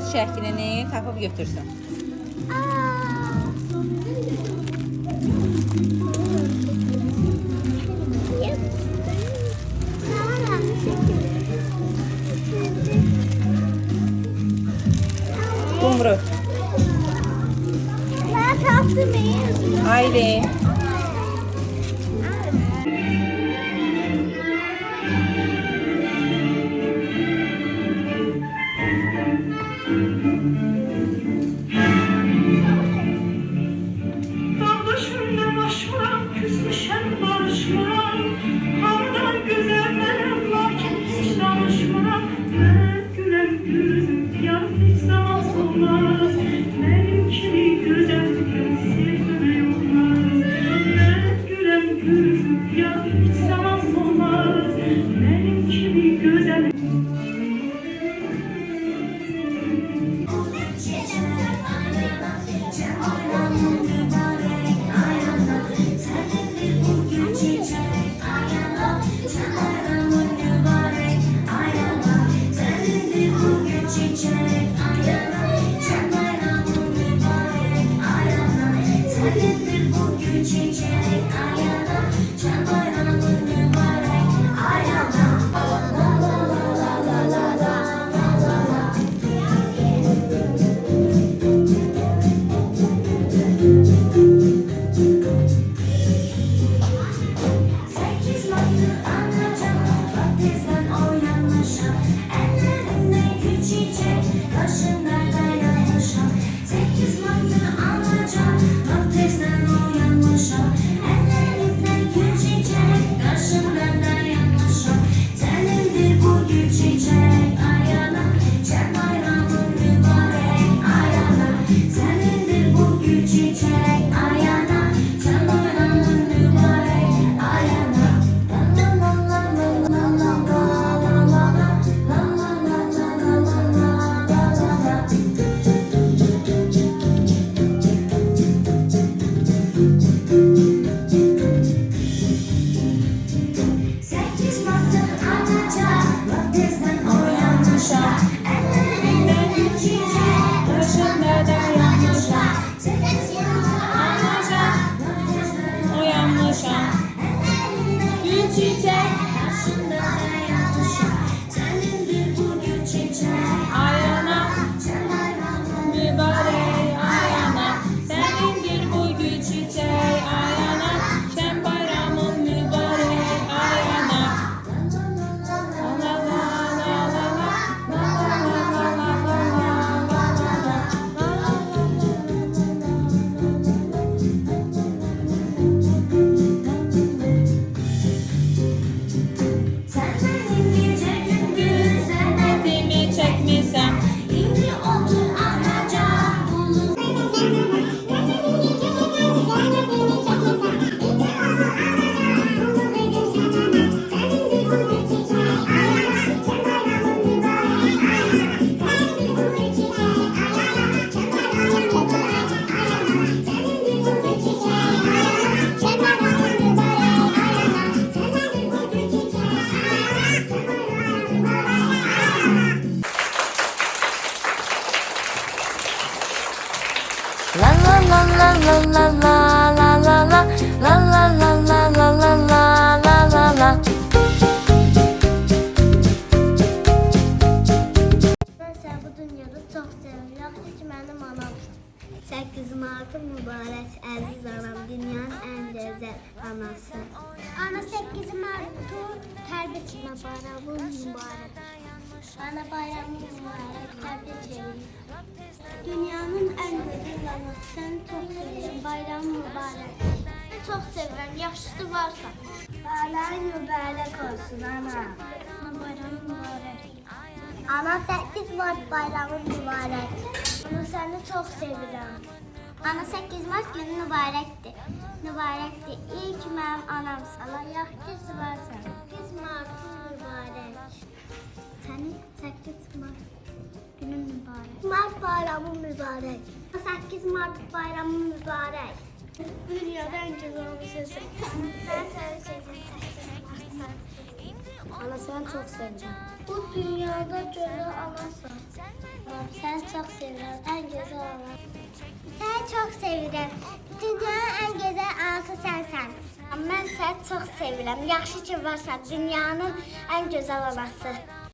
öz şəklini tapıb götürsün. Kumru. Haydi. Martı mübarək, əziz anam, dünyanın ən gözəl anası. Ana 8 Mart'ı tərbiyəçilmə bayramı mübarək. Ana bayramı mübarək, tərbiyəçilmə. Dünyanın ən gözəl anası, səni çox sevirəm, bayram mübarək. Çox sevirəm, yaxşısı varsa. Bayram mübarək olsun ana. Ana bayramı mübarək. Ana 8 Mart bayramı mübarək. Ana səni çox sevirəm. Ana 8 Mart günü mübarəkdir. Mübarəkdir. İlk mənim anamsın. Allah yaxşısı varsa. 8 Mart mübarək. Sənin 8 Mart günün mübarək. Mart bayramı mübarək. 8 Mart bayramı mübarək. Dünyada ən gözəl bir şey. Sən sevəcəksən 8 Mart. Ana səni çox sevirəm. Bu dünyada gözəl anasan. Səni çox sevirəm, ən gözəl ana. Səni çox sevirəm. Dünyanın ən gözəl anası sənsən. Mən səni çox sevirəm. Yaxşı ki varsan, dünyanın ən gözəl anası.